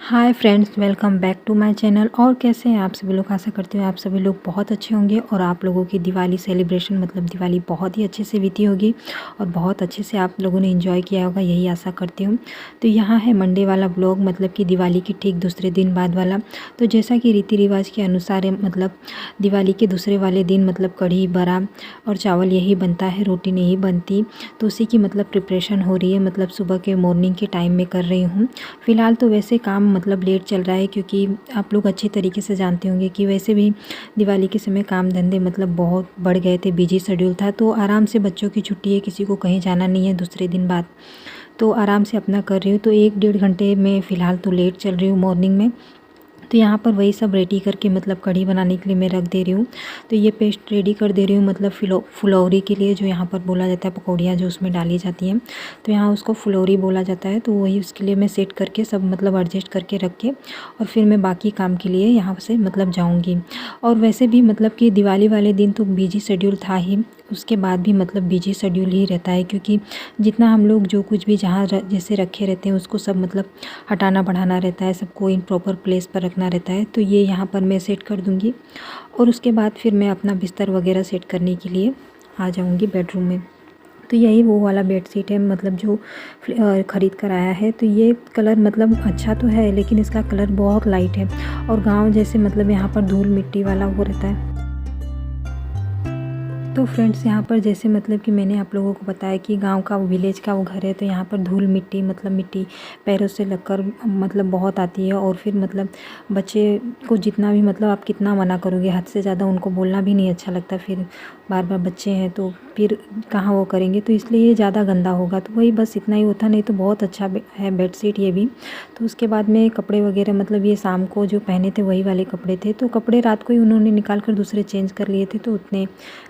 Hi friends, welcome back to my channel. और कैसे हैं आप सभी लोग। आशा करती हूँ आप सभी लोग बहुत अच्छे होंगे और आप लोगों की दिवाली सेलिब्रेशन मतलब दिवाली बहुत ही अच्छे से बीती होगी और बहुत अच्छे से आप लोगों ने एंजॉय किया होगा, यही आशा करती हूँ। तो यहाँ है मंडे वाला ब्लॉग, मतलब कि दिवाली की ठीक दूसरे दिन बाद वाला। तो जैसा कि रीति रिवाज के अनुसार है, मतलब दिवाली के दूसरे वाले दिन मतलब कढ़ी बड़ा और चावल यही बनता है, रोटी नहीं बनती। तो उसी की मतलब प्रिपरेशन हो रही है, मतलब सुबह के मॉर्निंग के टाइम में कर रही हूँ। फ़िलहाल तो वैसे काम मतलब लेट चल रहा है, क्योंकि आप लोग अच्छी तरीके से जानते होंगे कि वैसे भी दिवाली के समय काम धंधे मतलब बहुत बढ़ गए थे, बिजी शेड्यूल था। तो आराम से बच्चों की छुट्टी है, किसी को कहीं जाना नहीं है दूसरे दिन बाद, तो आराम से अपना कर रही हूँ। तो 1 डेढ़ घंटे में फ़िलहाल तो लेट चल रही हूँ मॉर्निंग में। तो यहाँ पर वही सब रेडी करके मतलब कढ़ी बनाने के लिए मैं रख दे रही हूँ। तो ये पेस्ट रेडी कर दे रही हूँ, मतलब फुलौरी के लिए, जो यहाँ पर बोला जाता है पकौड़ियाँ जो उसमें डाली जाती हैं, तो यहाँ उसको फुलौरी बोला जाता है। तो वही उसके लिए मैं सेट करके सब मतलब एडजस्ट करके रख के और फिर मैं बाकी काम के लिए यहाँ से मतलब जाऊँगी। और वैसे भी मतलब कि दिवाली वाले दिन तो बिजी शेड्यूल था ही, उसके बाद भी मतलब बिजी शेड्यूल ही रहता है, क्योंकि जितना हम लोग जो कुछ भी जहाँ जैसे रखे रहते हैं उसको सब मतलब हटाना बढ़ाना रहता है, सबको इन प्रॉपर प्लेस पर रखना रहता है। तो ये यहाँ पर मैं सेट कर दूँगी और उसके बाद फिर मैं अपना बिस्तर वगैरह सेट करने के लिए आ जाऊँगी बेडरूम में। तो यही वो वाला बेडशीट है, मतलब जो ख़रीद कर आया है। तो ये कलर मतलब अच्छा तो है, लेकिन इसका कलर बहुत लाइट है और गांव जैसे मतलब यहाँ पर धूल मिट्टी वाला वो रहता है। तो फ्रेंड्स, यहाँ पर जैसे मतलब कि मैंने आप लोगों को बताया कि गांव का वो विलेज का वो घर है, तो यहाँ पर धूल मिट्टी मतलब मिट्टी पैरों से लगकर मतलब बहुत आती है। और फिर मतलब बच्चे को जितना भी मतलब आप कितना मना करोगे, हद से ज़्यादा उनको बोलना भी नहीं अच्छा लगता। फिर बार बार बच्चे हैं तो फिर कहाँ वो करेंगे, तो इसलिए ये ज़्यादा गंदा होगा। तो वही बस इतना ही होता, नहीं तो बहुत अच्छा है बेडशीट ये भी। तो उसके बाद में कपड़े वगैरह मतलब ये शाम को जो पहने थे वही वाले कपड़े थे, तो कपड़े रात को ही उन्होंने निकाल कर दूसरे चेंज कर लिए थे, तो उतने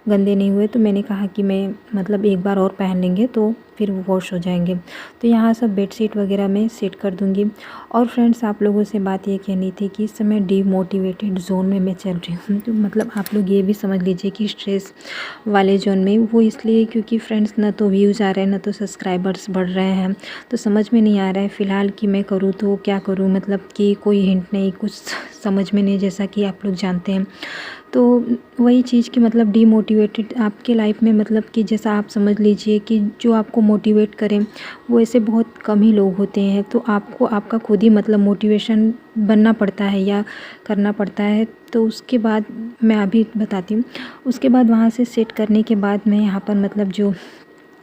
गंदे नहीं हुए। तो मैंने कहा कि मैं मतलब एक बार और पहन लेंगे तो फिर वो वॉश हो जाएंगे। तो यहाँ सब बेडशीट वगैरह मैं सेट कर दूँगी। और फ्रेंड्स, आप लोगों से बात ये कहनी थी कि इस समय डीमोटिवेटेड जोन में मैं चल रही हूँ। तो मतलब आप लोग ये भी समझ लीजिए कि स्ट्रेस वाले जोन में, वो इसलिए क्योंकि फ्रेंड्स ना तो व्यूज़ आ रहे हैं ना तो सब्सक्राइबर्स बढ़ रहे हैं। तो समझ में नहीं आ रहा है फ़िलहाल कि मैं करूँ तो क्या करूँ, मतलब कि कोई हिंट नहीं, कुछ समझ में नहीं, जैसा कि आप लोग जानते हैं। तो वही चीज़ कि मतलब डीमोटिवेटेड आपके लाइफ में, मतलब कि जैसा आप समझ लीजिए कि जो आपको मोटिवेट करें वो ऐसे बहुत कम ही लोग होते हैं। तो आपको आपका खुद ही मतलब मोटिवेशन बनना पड़ता है या करना पड़ता है। तो उसके बाद मैं अभी बताती हूँ। उसके बाद वहाँ से सेट करने के बाद मैं यहाँ पर मतलब जो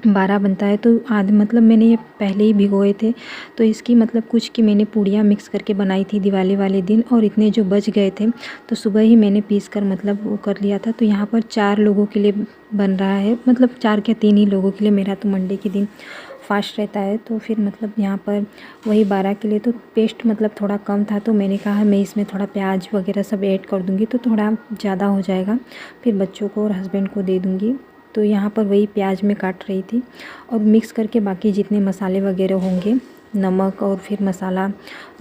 12 बनता है, तो आधे मतलब मैंने ये पहले ही भिगोए थे। तो इसकी मतलब कुछ की मैंने पूड़ियाँ मिक्स करके बनाई थी दिवाली वाले दिन, और इतने जो बच गए थे तो सुबह ही मैंने पीस कर मतलब वो कर लिया था। तो यहाँ पर 4 लोगों के लिए बन रहा है, मतलब 4 क्या 3 ही लोगों के लिए। मेरा तो मंडे के दिन फास्ट रहता है, तो फिर मतलब यहाँ पर वही 12 के लिए। तो पेस्ट मतलब थोड़ा कम था, तो मैंने कहा मैं इसमें थोड़ा प्याज वगैरह सब ऐड कर दूँगी तो थोड़ा ज़्यादा हो जाएगा, फिर बच्चों को और हस्बैंड को दे दूँगी। तो यहाँ पर वही प्याज में काट रही थी और मिक्स करके बाकी जितने मसाले वगैरह होंगे, नमक और फिर मसाला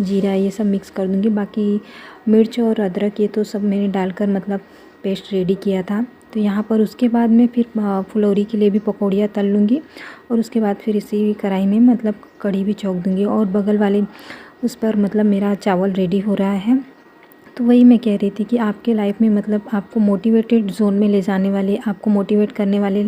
जीरा, ये सब मिक्स कर दूँगी। बाकी मिर्च और अदरक ये तो सब मैंने डालकर मतलब पेस्ट रेडी किया था। तो यहाँ पर उसके बाद में फिर फुलौरी के लिए भी पकौड़ियाँ तल लूँगी और उसके बाद फिर इसी कढ़ाई में मतलब कढ़ी भी छौंक दूँगी। और बगल वाले उस पर मतलब मेरा चावल रेडी हो रहा है। तो वही मैं कह रही थी कि आपके लाइफ में मतलब आपको मोटिवेटेड जोन में ले जाने वाले, आपको मोटिवेट करने वाले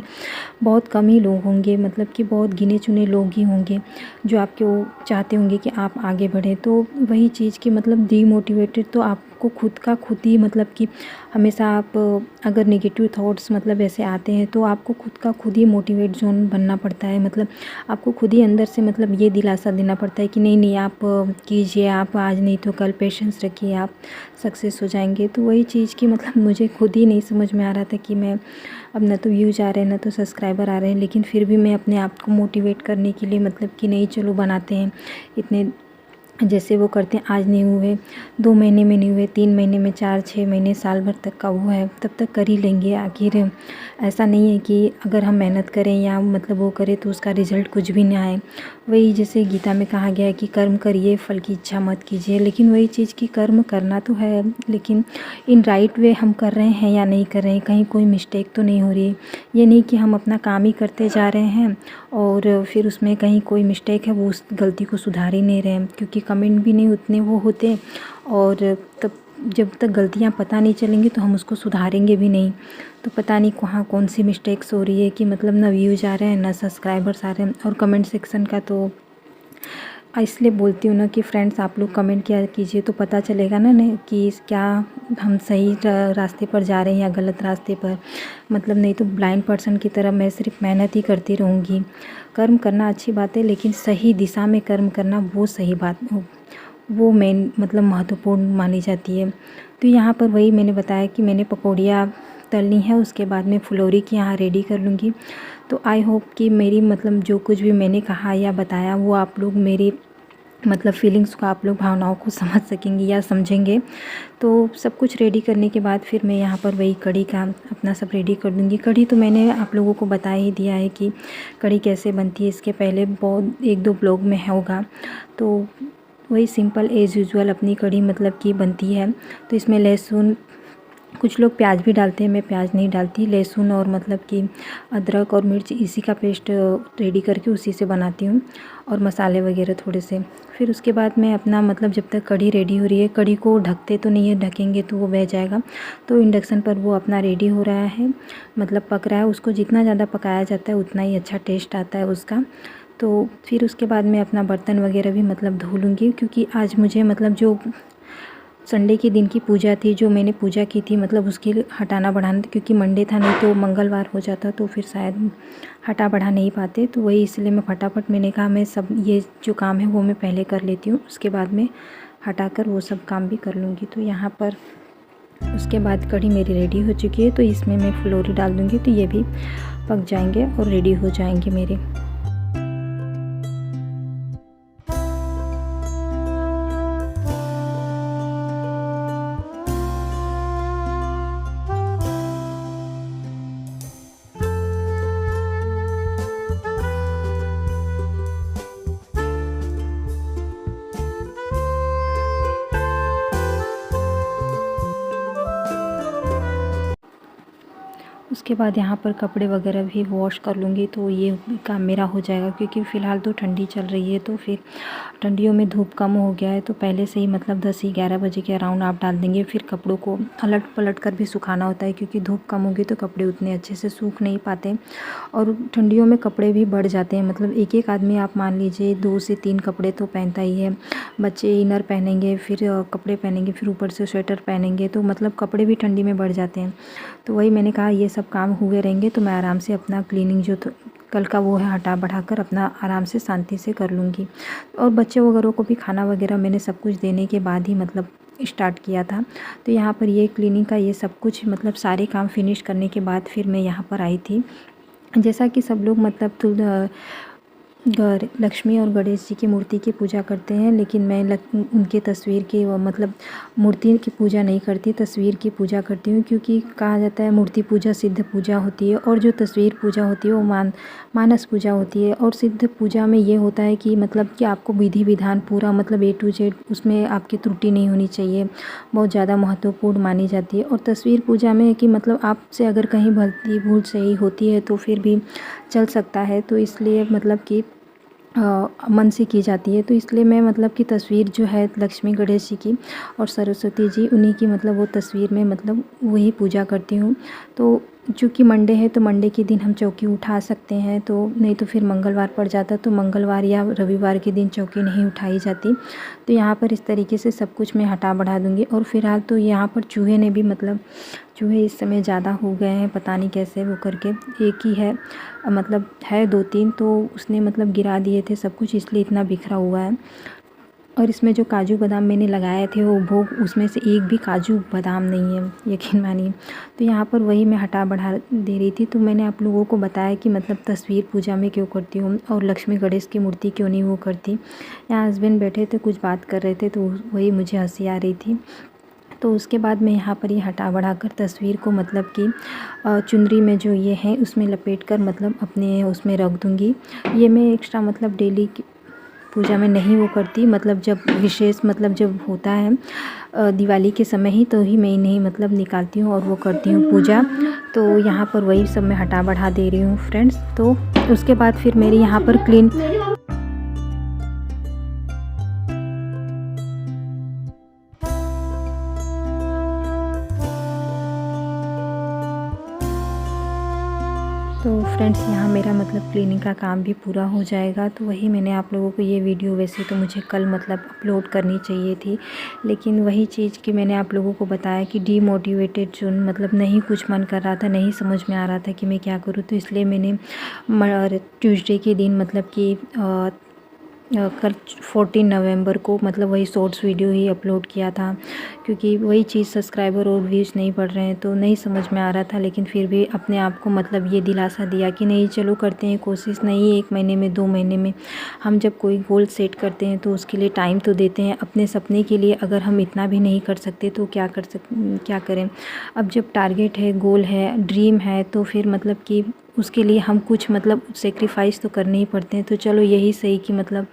बहुत कम ही लोग होंगे, मतलब कि बहुत गिने चुने लोग ही होंगे जो आपके वो चाहते होंगे कि आप आगे बढ़ें। तो वही चीज़ कि मतलब डीमोटिवेटेड तो आपको खुद का खुद ही, मतलब कि हमेशा आप अगर नेगेटिव थॉट्स मतलब ऐसे आते हैं तो आपको खुद का खुद ही मोटिवेट जोन बनना पड़ता है। मतलब आपको खुद ही अंदर से मतलब ये दिलासा देना पड़ता है कि नहीं नहीं आप कीजिए, आप आज नहीं तो कल पेशेंस रखिए, आप सक्सेस हो जाएंगे। तो वही चीज़ कि मतलब मुझे खुद ही नहीं समझ में आ रहा था कि मैं अब ना तो व्यूज़ आ रहे हैं ना तो सब्सक्राइबर आ रहे हैं, लेकिन फिर भी मैं अपने आप को मोटिवेट करने के लिए मतलब कि नहीं चलो बनाते हैं। इतने जैसे वो करते हैं, आज नहीं हुए 2 महीने में नहीं हुए, 3 महीने में, 4-6 महीने, साल भर तक का वो है, तब तक कर ही लेंगे। आखिर ऐसा नहीं है कि अगर हम मेहनत करें या मतलब वो करें तो उसका रिज़ल्ट कुछ भी ना आए। वही जैसे गीता में कहा गया है कि कर्म करिए फल की इच्छा मत कीजिए। लेकिन वही चीज़ कि कर्म करना तो है, लेकिन इन राइट वे हम कर रहे हैं या नहीं कर रहे हैं, कहीं कोई मिस्टेक तो नहीं हो रही है। ये नहीं कि हम अपना काम ही करते जा रहे हैं और फिर उसमें कहीं कोई मिस्टेक है वो उस गलती को सुधार ही नहीं रहे हैं। क्योंकि कमेंट भी नहीं उतने वो होते, और तब जब तक गलतियाँ पता नहीं चलेंगी तो हम उसको सुधारेंगे भी नहीं। तो पता नहीं कहाँ कौन सी मिस्टेक्स हो रही है कि मतलब ना व्यूज़ आ रहे हैं ना सब्सक्राइबर्स आ रहे हैं। और कमेंट सेक्शन का तो इसलिए बोलती हूँ ना कि फ्रेंड्स आप लोग कमेंट किया कीजिए, तो पता चलेगा ना कि क्या हम सही रास्ते पर जा रहे हैं या गलत रास्ते पर। मतलब नहीं तो ब्लाइंड पर्सन की तरह मैं सिर्फ मेहनत ही करती रहूँगी। कर्म करना अच्छी बात है, लेकिन सही दिशा में कर्म करना वो सही बात वो मेन मतलब महत्वपूर्ण मानी जाती है। तो यहाँ पर वही मैंने बताया कि मैंने पकौड़ियाँ तलनी है, उसके बाद में फुलौरी की यहाँ रेडी कर लूँगी। तो आई होप कि मेरी मतलब जो कुछ भी मैंने कहा या बताया वो आप लोग मेरी मतलब फीलिंग्स को, आप लोग भावनाओं को समझ सकेंगे या समझेंगे। तो सब कुछ रेडी करने के बाद फिर मैं यहाँ पर वही कढ़ी का अपना सब रेडी कर दूँगी। कढ़ी तो मैंने आप लोगों को बता ही दिया है कि कढ़ी कैसे बनती है, इसके पहले बहुत 1-2 ब्लॉग में होगा। तो वही सिंपल एज़ यूजुअल अपनी कढ़ी मतलब की बनती है। तो इसमें लहसुन, कुछ लोग प्याज भी डालते हैं, मैं प्याज नहीं डालती। लहसुन और मतलब कि अदरक और मिर्च इसी का पेस्ट रेडी करके उसी से बनाती हूँ, और मसाले वगैरह थोड़े से। फिर उसके बाद मैं अपना मतलब जब तक कढ़ी रेडी हो रही है, कढ़ी को ढकते तो नहीं है, ढकेंगे तो वो बह जाएगा। तो इंडक्शन पर वो अपना रेडी हो रहा है, मतलब पक रहा है। उसको जितना ज़्यादा पकाया जाता है उतना ही अच्छा टेस्ट आता है उसका। तो फिर उसके बाद मैं अपना बर्तन वगैरह भी मतलब धो लूँगी, क्योंकि आज मुझे मतलब जो संडे के दिन की पूजा थी, जो मैंने पूजा की थी मतलब उसके हटाना बढ़ाना, क्योंकि मंडे था, नहीं तो मंगलवार हो जाता तो फिर शायद हटा बढ़ा नहीं पाते। तो वही इसलिए मैं फटाफट मैंने कहा मैं सब ये जो काम है वो मैं पहले कर लेती हूँ, उसके बाद में हटाकर वो सब काम भी कर लूँगी। तो यहाँ पर उसके बाद कढ़ी मेरी रेडी हो चुकी है, तो इसमें मैं फुलौरी डाल दूँगी, तो ये भी पक जाएंगे और रेडी हो जाएंगे मेरे। उसके बाद यहाँ पर कपड़े वगैरह भी वॉश कर लूँगी, तो ये काम मेरा हो जाएगा। क्योंकि फ़िलहाल तो ठंडी चल रही है, तो फिर ठंडियों में धूप कम हो गया है, तो पहले से ही मतलब 10 ही 11 बजे के अराउंड आप डाल देंगे। फिर कपड़ों को अलट पलट कर भी सुखाना होता है, क्योंकि धूप कम होगी तो कपड़े उतने अच्छे से सूख नहीं पाते, और ठंडियों में कपड़े भी बढ़ जाते हैं। मतलब एक आदमी आप मान लीजिए 2 से 3 कपड़े तो पहनता ही है। बच्चे इनर पहनेंगे, फिर कपड़े पहनेंगे, फिर ऊपर से स्वेटर पहनेंगे, तो मतलब कपड़े भी ठंडी में बढ़ जाते हैं। तो वही मैंने कहा ये सब काम हुए रहेंगे तो मैं आराम से अपना क्लीनिंग जो तो कल का वो है हटा बढ़ा कर अपना आराम से शांति से कर लूँगी। और बच्चे वगैरह को भी खाना वगैरह मैंने सब कुछ देने के बाद ही मतलब स्टार्ट किया था। तो यहाँ पर ये क्लीनिंग का ये सब कुछ मतलब सारे काम फिनिश करने के बाद फिर मैं यहाँ पर आई थी। जैसा कि सब लोग मतलब लक्ष्मी और गणेश जी की मूर्ति की पूजा करते हैं, लेकिन मैं उनके तस्वीर की मतलब मूर्ति की पूजा नहीं करती, तस्वीर की पूजा करती हूँ। क्योंकि कहा जाता है मूर्ति पूजा सिद्ध पूजा होती है, और जो तस्वीर पूजा होती है वो मानस पूजा होती है। और सिद्ध पूजा में ये होता है कि मतलब कि आपको विधि विधान पूरा मतलब A to Z उसमें आपकी त्रुटि नहीं होनी चाहिए, बहुत ज़्यादा महत्वपूर्ण मानी जाती है। और तस्वीर पूजा में कि मतलब आपसे अगर कहीं गलती भूल सही होती है तो फिर भी चल सकता है, तो इसलिए मतलब कि मन से की जाती है। तो इसलिए मैं मतलब कि तस्वीर जो है लक्ष्मी गणेश जी की और सरस्वती जी उन्हीं की मतलब वो तस्वीर में मतलब वही पूजा करती हूँ। तो चूँकि मंडे है तो मंडे के दिन हम चौकी उठा सकते हैं, तो नहीं तो फिर मंगलवार पड़ जाता, तो मंगलवार या रविवार के दिन चौकी नहीं उठाई जाती। तो यहाँ पर इस तरीके से सब कुछ मैं हटा बढ़ा दूँगी। और फिलहाल तो यहाँ पर चूहे ने भी मतलब चूहे इस समय ज़्यादा हो गए हैं, पता नहीं कैसे वो करके। एक ही है मतलब है 2-3, तो उसने मतलब गिरा दिए थे सब कुछ, इसलिए इतना बिखरा हुआ है। और इसमें जो काजू बादाम मैंने लगाए थे वो भोग, उसमें से एक भी काजू बादाम नहीं है, यकीन मानिए। तो यहाँ पर वही मैं हटा बढ़ा दे रही थी। तो मैंने आप लोगों को बताया कि मतलब तस्वीर पूजा में क्यों करती हूँ और लक्ष्मी गणेश की मूर्ति क्यों नहीं वो करती। यहाँ हस्बैंड बैठे थे कुछ बात कर रहे थे, तो वही मुझे हंसी आ रही थी। तो उसके बाद मैं यहाँ पर ये हटा बढ़ा कर तस्वीर को मतलब कि चुनरी में जो ये है उसमें लपेट कर मतलब अपने उसमें रख दूँगी। ये मैं एक्स्ट्रा मतलब डेली पूजा में नहीं वो करती, मतलब जब विशेष मतलब जब होता है दिवाली के समय ही तो ही मैं इन्हें मतलब निकालती हूँ और वो करती हूँ पूजा। तो यहाँ पर वही सब मैं हटा बढ़ा दे रही हूँ फ्रेंड्स। तो उसके बाद फिर मेरी यहाँ पर तो फ्रेंड्स यहाँ मेरा मतलब क्लीनिंग का काम भी पूरा हो जाएगा, तो वही मैंने आप लोगों को ये वीडियो, वैसे तो मुझे कल मतलब अपलोड करनी चाहिए थी, लेकिन वही चीज़ कि मैंने आप लोगों को बताया कि डीमोटिवेटेड जो मतलब नहीं कुछ मन कर रहा था, नहीं समझ में आ रहा था कि मैं क्या करूँ, तो इसलिए मैंने ट्यूसडे के दिन मतलब कि कल 14 नवंबर को मतलब वही शॉर्ट्स वीडियो ही अपलोड किया था, क्योंकि वही चीज़ सब्सक्राइबर और व्यूज़ नहीं बढ़ रहे हैं तो नहीं समझ में आ रहा था। लेकिन फिर भी अपने आप को मतलब ये दिलासा दिया कि नहीं चलो करते हैं कोशिश, नहीं 1 महीने में 2 महीने में हम जब कोई गोल सेट करते हैं तो उसके लिए टाइम तो देते हैं। अपने सपने के लिए अगर हम इतना भी नहीं कर सकते तो क्या करें। अब जब टारगेट है, गोल है, ड्रीम है, तो फिर मतलब कि उसके लिए हम कुछ मतलब सेक्रीफाइस तो करने ही पड़ते हैं। तो चलो यही सही कि मतलब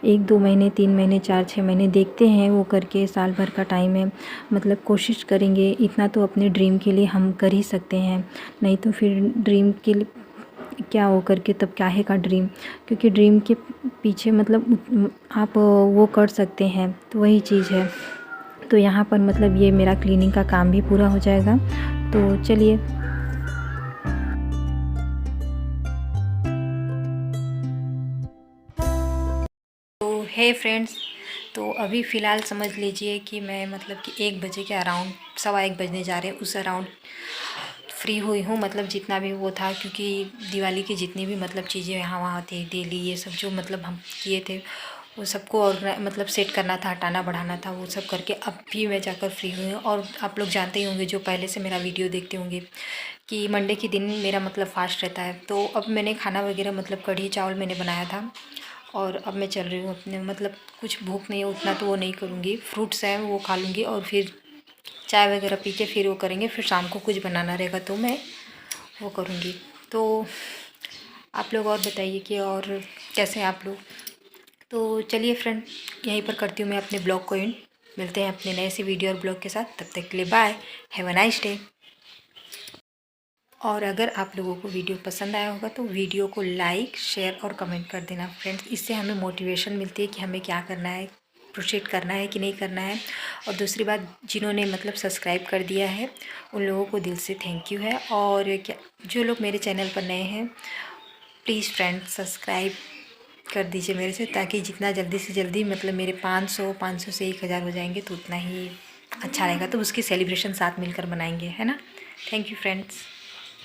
1-2 महीने, 3 महीने, 4-6 महीने देखते हैं, वो करके साल भर का टाइम है, मतलब कोशिश करेंगे। इतना तो अपने ड्रीम के लिए हम कर ही सकते हैं, नहीं तो फिर ड्रीम के लिए क्या हो करके तब काहे का ड्रीम, क्योंकि ड्रीम के पीछे मतलब आप वो कर सकते हैं, तो वही चीज़ है। तो यहाँ पर मतलब ये मेरा क्लीनिंग का काम भी पूरा हो जाएगा, तो चलिए। तो हे फ्रेंड्स, तो अभी फ़िलहाल समझ लीजिए कि मैं मतलब कि 1 बजे के अराउंड, 1:15 बजने जा रहे हैं, उस अराउंड फ्री हुई हूँ। मतलब जितना भी वो था, क्योंकि दिवाली की जितनी भी मतलब चीज़ें यहाँ वहाँ थी, डेली ये सब जो मतलब हम किए थे, वो सबको मतलब सेट करना था, हटाना बढ़ाना था, वो सब करके अब भी मैं जाकर फ्री हुई हूँ। और आप लोग जानते ही होंगे जो पहले से मेरा वीडियो देखते होंगे कि मंडे के दिन मेरा मतलब फ़ास्ट रहता है। तो अब मैंने खाना वगैरह मतलब कढ़ी चावल मैंने बनाया था, और अब मैं चल रही हूँ अपने, मतलब कुछ भूख नहीं है उतना तो वो नहीं करूँगी, फ्रूट्स हैं वो खा लूँगी, और फिर चाय वगैरह पी के फिर वो करेंगे। फिर शाम को कुछ बनाना रहेगा तो मैं वो करूँगी। तो आप लोग और बताइए कि और कैसे हैं आप लोग। तो चलिए फ्रेंड, यहीं पर करती हूँ मैं अपने ब्लॉग को एंड। मिलते हैं अपने नए से वीडियो और ब्लॉग के साथ, तब तक के लिए bye, have a nice day. और अगर आप लोगों को वीडियो पसंद आया होगा तो वीडियो को लाइक, शेयर और कमेंट कर देना फ्रेंड्स। इससे हमें मोटिवेशन मिलती है कि हमें क्या करना है, प्रोसीड करना है कि नहीं करना है। और दूसरी बात, जिन्होंने मतलब सब्सक्राइब कर दिया है उन लोगों को दिल से थैंक यू है। और क्या, जो लोग मेरे चैनल पर नए हैं, प्लीज़ फ्रेंड सब्सक्राइब कर दीजिए मेरे से, ताकि जितना जल्दी से जल्दी मतलब मेरे 500 से 1000 हो जाएंगे तो उतना ही अच्छा रहेगा। तो उसकी सेलिब्रेशन साथ मिलकर मनाएंगे, है ना। Thank you friends.